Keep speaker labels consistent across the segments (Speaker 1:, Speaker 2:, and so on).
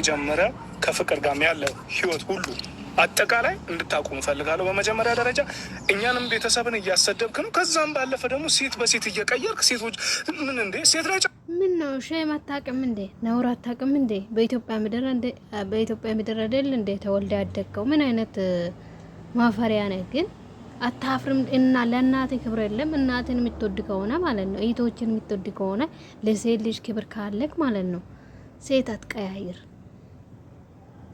Speaker 1: ጀመረ ከፍቅር ጋር ያለ ህይወት ሁሉ አጠቃላይ እንድታቆሙ ፈልጋለሁ። በመጀመሪያ ደረጃ እኛንም ቤተሰብን እያሰደብክ ነው። ከዛም ባለፈ ደግሞ ሴት በሴት እየቀየርክ ሴቶች ምን እንዴ ሴት ላይ
Speaker 2: ምን ነው ሸም አታውቅም እንዴ? ነውር አታውቅም እንዴ? በኢትዮጵያ ምድር አይደል እንዴ ተወልደ ያደግከው? ምን አይነት ማፈሪያ ነህ ግን? አታፍርም? እና ለእናት ክብር የለም? እናትን የምትወድ ከሆነ ማለት ነው፣ እህቶችን የምትወድ ከሆነ ለሴት ልጅ ክብር ካለክ ማለት ነው፣ ሴት አትቀያይር።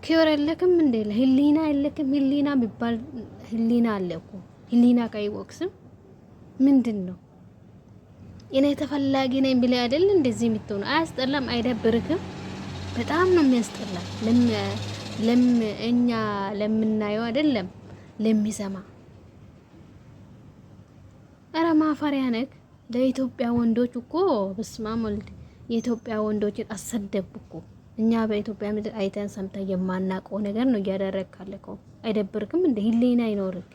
Speaker 2: ክብር የለክም እንዴ? ህሊና የለክም? ህሊና የሚባል ህሊና አለ እኮ። ህሊና ካይወቅስም ምንድን ነው? እኔ ተፈላጊ ነኝ ብለህ አይደል እንደዚህ የምትሆነው? አያስጠላም? አይደብርክም? በጣም ነው የሚያስጠላ። እኛ ለምናየው አይደለም ለሚሰማ። አረ ማፈሪያ ነክ። ለኢትዮጵያ ወንዶች እኮ በስመ አብ ወልድ የኢትዮጵያ ወንዶችን አሰደብኩ እኮ። እኛ በኢትዮጵያ ምድር አይተን ሰምተን የማናውቀው ነገር ነው እያደረግካለከው። አይደብርክም እንደ ህሊና ይኖርክ?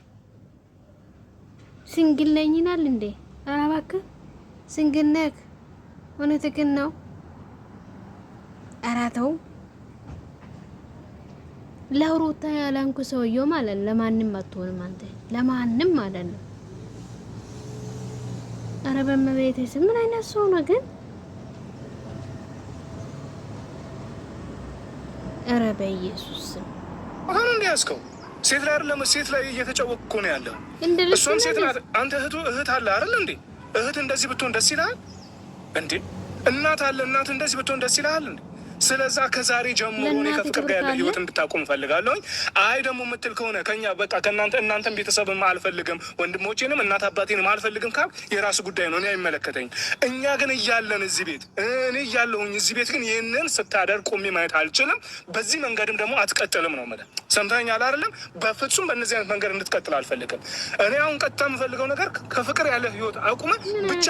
Speaker 2: ሲንግል ነኝ ይላል እንዴ? ኧረ እባክህ ሲንግል ነክ? እውነትህን ነው? ኧረ ተው። ለሩታ ያላንኩ ሰውዬው ማለት ለማንም አትሆንም አንተ፣ ለማንም ማለት ነው። ኧረ በመቤቴ ምን አይነት ሰው ነው ግን? ኧረ በኢየሱስ
Speaker 1: አሁን እንዲያስከው ሴት ላይ አይደለም ሴት ላይ እየተጫወቅኩ ነው ያለው። እሷም ሴት ናት። አንተ እህት አለ አይደል እንዴ? እህት እንደዚህ ብትሆን ደስ ይላል እንዴ? እናት አለ እናት እንደዚህ ብትሆን ደስ ይላል እንዴ? ስለዛ ከዛሬ ጀምሮ እኔ ከፍቅር ጋር ያለ ህይወት እንድታቆም ፈልጋለሁ። አይ ደግሞ የምትል ከሆነ ከኛ በቃ እናንተን ቤተሰብም አልፈልግም፣ ወንድሞቼንም እናት አባቴንም አልፈልግም ካል የራሱ ጉዳይ ነው፣ እኔ አይመለከተኝ። እኛ ግን እያለን እዚህ ቤት እኔ እያለሁኝ እዚህ ቤት ግን ይህንን ስታደርግ ቆሜ ማየት አልችልም። በዚህ መንገድም ደግሞ አትቀጥልም ነው ማለት ሰምተኛል አይደለም? በፍጹም በእነዚህ አይነት መንገድ እንድትቀጥል አልፈልግም። እኔ አሁን ቀጥታ የምፈልገው ነገር ከፍቅር ያለ ህይወት አቁመ ብቻ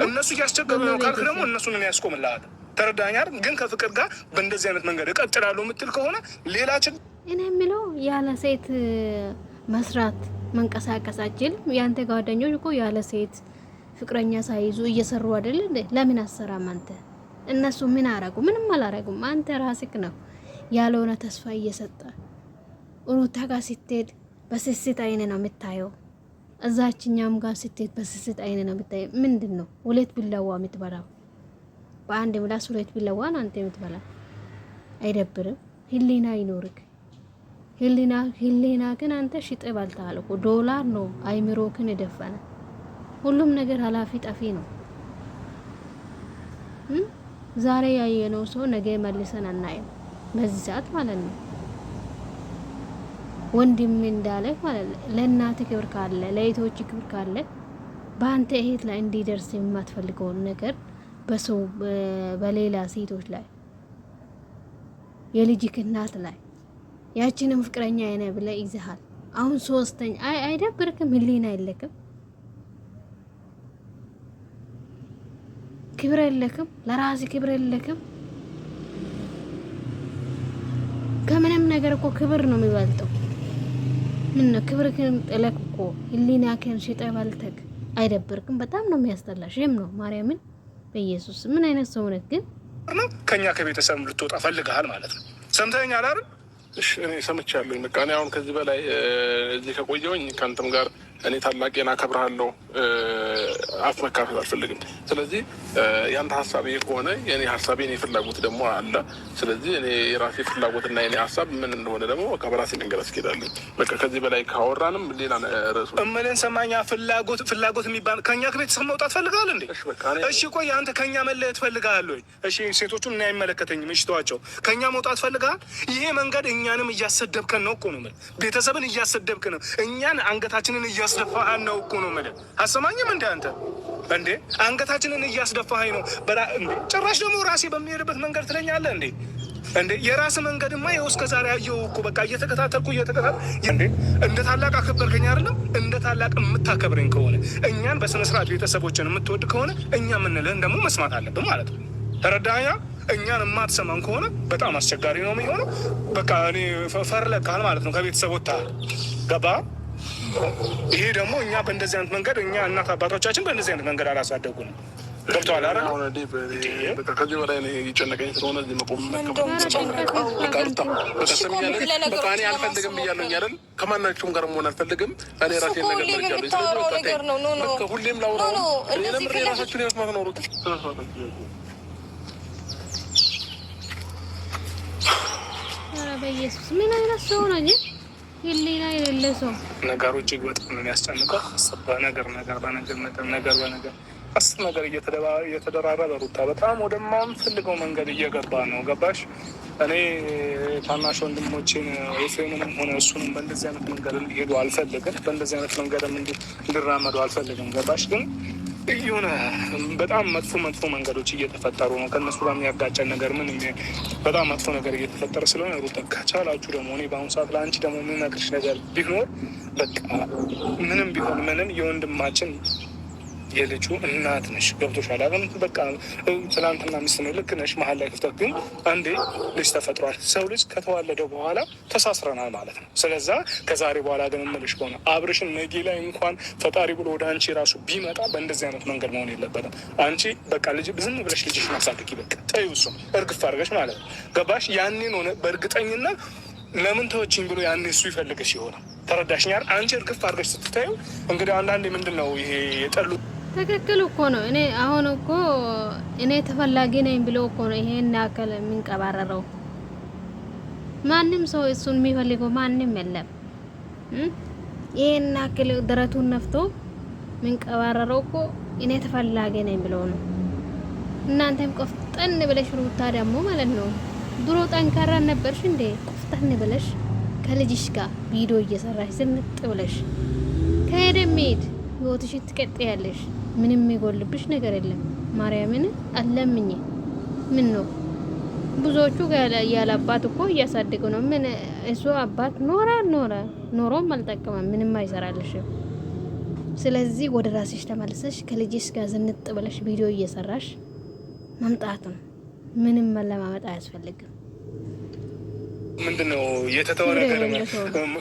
Speaker 1: እነሱ እያስቸገሩ ነው ካልክ ደግሞ እነሱን እኔ ያስቆምልሃለሁ። ተረዳኛል። ግን ከፍቅር ጋር በእንደዚህ አይነት መንገድ እቀጥላለሁ የምትል ከሆነ ሌላ ችግር።
Speaker 2: እኔ የምለው ያለ ሴት መስራት መንቀሳቀስ አችልም። ያንተ ጓደኞች እኮ ያለ ሴት ፍቅረኛ ሳይዙ እየሰሩ አይደል እንዴ? ለምን አሰራም አንተ? እነሱ ምን አረጉ? ምንም አላረጉም። አንተ ራስክ ነው ያለውና ተስፋ እየሰጠ ሩታ ጋር ስትሄድ በስስት አይነ ነው የምታየው። እዛችኛም ጋር ስትሄድ በስስት አይነ ነው የምታየው። ምንድን ነው ሁለት ቢላዋ የምትበላው? በአንድ ምላስ ሁለት ቢላዋን አንተ የምትበላ? አይደብርም? ህሊና ይኖርክ። ህሊና ግን አንተ ሽጥ ባልታል እኮ። ዶላር ነው አይምሮክን የደፈነ። ሁሉም ነገር ኃላፊ ጠፊ ነው። ዛሬ ያየነው ሰው ነገ መልሰን አናየው። በዚህ ሰዓት ማለት ነው ወንድም እንዳለ ማለት ለእናት ክብር ካለ ለእህቶች ክብር ካለ በአንተ እህት ላይ እንዲደርስ የማትፈልገውን ነገር በሰው በሌላ ሴቶች ላይ የልጅክ እናት ላይ ያቺንም ፍቅረኛ አይነ ብለህ ይዘሃል። አሁን ሶስተኛ አይደብርክም? ህሊና የለክም? ክብር የለክም? ለራስ ክብር የለክም? ከምንም ነገር እኮ ክብር ነው የሚበልጠው። ምን ነው ክብርክን ጥለክ እኮ ህሊናክን ሽጠህ በልተክ አይደብርክም? በጣም ነው የሚያስጠላ። ሸም ነው ማርያምን በኢየሱስ። ምን አይነት ሰው ነህ ግን?
Speaker 1: ከኛ ከቤተሰብ ልትወጣ ፈልገሃል ማለት ነው። ሰምተኸኛል አይደል?
Speaker 3: እሺ እኔ ሰምቻለሁ። በቃ እኔ አሁን ከዚህ በላይ እዚህ ከቆየሁኝ ከአንተም ጋር እኔ ታላቄን አከብርሃለሁ፣ አፍ መካፈል አልፈልግም። ስለዚህ ያንተ ሀሳብ ይሄ ከሆነ የኔ ሀሳብ የኔ ፍላጎት ደግሞ አለ። ስለዚህ እኔ የራሴ ፍላጎትና የኔ ሀሳብ ምን እንደሆነ ደግሞ በቃ በራሴ መንገድ አስኬዳለሁ። በቃ ከዚህ በላይ ካወራንም ሌላ ርዕሱ
Speaker 1: እምልን ሰማኛ። ፍላጎት የሚባል ከኛ ከቤተሰብ መውጣት ፈልጋለህ እንዴ? እሺ ቆይ አንተ ከኛ መለየት ፈልጋለህ ወይ? እሺ ሴቶቹን እኔ አይመለከተኝም። እሺ ተዋቸው። ከኛ መውጣት ፈልጋል። ይሄ መንገድ እኛንም እያሰደብከን ነው እኮ ነው ማለት ቤተሰብን እያሰደብክ ነው። እኛን አንገታችንን እያስደፋህን ነው እኮ ነው ማለት አሰማኝም እንደ አንተ እንዴ አንገታችንን እያስደፋኸኝ ነው። እንዴ ጭራሽ ደግሞ ራሴ በሚሄድበት መንገድ ትለኛለህ እንዴ? እንዴ የራስ መንገድማ ይኸው እስከ ዛሬ አየሁ እኮ በቃ እየተከታተልኩ እንዴ እንደ ታላቅ አከበርከኝ አይደለም? እንደ ታላቅ የምታከብረኝ ከሆነ እኛን በስነ ስርዓት ቤተሰቦችን የምትወድ ከሆነ እኛ የምንልህን ደግሞ መስማት አለብን ማለት ነው። ተረዳኸኝ? እኛን የማትሰማን ከሆነ በጣም አስቸጋሪ ነው የሚሆነው። በቃ እኔ ፈርለካል ማለት ነው ከቤተሰብ ወጥተሃል። ገባ? ይሄ ደግሞ እኛ በእንደዚህ አይነት መንገድ እኛ እናት አባቶቻችን በእንደዚህ አይነት መንገድ አላሳደጉንም። ገብቶሃል አይደል?
Speaker 3: በቃ ከዚህ በላይ እኔ የጨነቀኝ ስለሆነ እዚህ መቆም በቃ እኔ አልፈልግም ብያለሁ አይደል? ከማናቸውም ጋር መሆን አልፈልግም። እኔ ራሴን ነገር መርጃለሁ። ሁሌም ላውራ ለምሬ ራሳችሁን የመስማት ነው ሩት
Speaker 2: በኢየሱስ ምን አይነት ሰው ነው እንጂ ህሊና የሌለ ሰው።
Speaker 1: ነገሩ እጅግ በጣም ነው የሚያስጨንቀው። ነገር በነገር አስር ነገር እየተደራረበ ሩታ በጣም ወደማንፈልገው መንገድ እየገባ ነው። ገባሽ? እኔ ታናሽ ወንድሞችን ኤፍሬምንም ሆነ እሱንም በእንደዚህ አይነት መንገድ እንዲሄዱ አልፈልግም። በእንደዚህ አይነት መንገድም እንዲራመዱ አልፈልግም። ገባሽ? ግን የሆነ በጣም መጥፎ መንገዶች እየተፈጠሩ ነው። ከእነሱ ጋር የሚያጋጨን ነገር በጣም መጥፎ ነገር እየተፈጠረ ስለሆነ ሩታ ከቻላችሁ ደግሞ እኔ በአሁኑ ሰዓት ለአንቺ ደግሞ የምነግርሽ ነገር ቢኖር በቃ ምንም ቢሆን ምንም የወንድማችን የልጁ እናት ነሽ። ገብቶሻል አይደል? በቃ ትናንትና ሚስት ነው ልክ ነሽ። መሀል ላይ ክፍተት ግን አንዴ ልጅ ተፈጥሯል። ሰው ልጅ ከተዋለደ በኋላ ተሳስረናል ማለት ነው። ስለዛ ከዛሬ በኋላ ግን እምልሽ ከሆነ አብርሽን ነጌ ላይ እንኳን ፈጣሪ ብሎ ወደ አንቺ ራሱ ቢመጣ በእንደዚህ አይነት መንገድ መሆን የለበትም። አንቺ በቃ ልጅ ዝም ብለሽ ልጅሽን አሳድጊ። በቃ ተይው፣ እሱን እርግፍ አድርገሽ ማለት ነው። ገባሽ? ያኔን ሆነ በእርግጠኝነት ለምን ተወችኝ ብሎ ያኔ እሱ ይፈልገሽ ይሆናል። ተረዳሽኛል? አንቺ እርግፍ አድርገሽ ስትታዩ እንግዲህ አንዳንዴ ምንድን ነው ይሄ የጠሉ
Speaker 2: ትክክል እኮ ነው። አሁን እኮ እኔ ተፈላጊ ነኝ ብሎ እኮ ነው ይሄን ያክል የሚንቀባረረው። ማንም ሰው እሱን የሚፈልገው ማንም የለም። ይሄን ያክል ደረቱን ነፍቶ የሚንቀባረረው እኮ እኔ ተፈላጊ ነኝ ብሎ ነው። እናንተም ቆፍጠን ብለሽ ሩታ ደግሞ ማለት ነው ድሮ ጠንካራ ነበርሽ እንዴ? ቆፍጠን ብለሽ ከልጅሽ ጋር ቪዲዮ እየሰራሽ ዝንጥ ብለሽ ከሄደ ሜድ ህይወትሽ ትቀጥያለሽ። ምንም የሚጎልብሽ ነገር የለም። ማርያምን አለምኝ። ምን ነው ብዙዎቹ ያለ አባት እኮ እያሳደጉ ነው። ምን እሱ አባት ኖሮም አልጠቀመም። ምንም አይሰራልሽም። ስለዚህ ወደ ራስሽ ተመልሰሽ ከልጅሽ ጋር ዝንጥ ብለሽ ቪዲዮ እየሰራሽ መምጣት ነው። ምንም መለማመጥ አያስፈልግም።
Speaker 1: ምንድነው የተተወ ነገር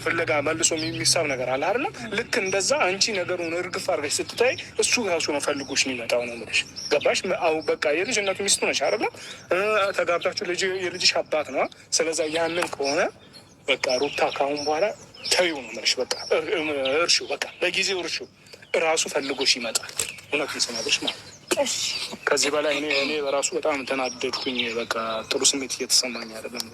Speaker 1: ፍለጋ መልሶ የሚሳብ ነገር አለ አይደለም? ልክ እንደዛ አንቺ ነገሩን እርግፍ አድርገሽ ስትታይ እሱ ራሱ ነው ፈልጎሽ የሚመጣው ነው የምልሽ። ገባሽ? አው በቃ የልጅነቱ ሚስቱ ነች አይደለም? ተጋብታችሁ የልጅሽ አባት ነው። ስለዛ ያንን ከሆነ በቃ ሩታ ካሁን በኋላ ተይው ነው የምልሽ። በቃ እርሺው፣ በቃ ለጊዜው እርሺው። ራሱ ፈልጎሽ ይመጣል። እውነቱን ስናለሽ ማለት ከዚህ በላይ እኔ በራሱ በጣም ተናደድኩኝ። በቃ ጥሩ ስሜት እየተሰማኝ አይደለም።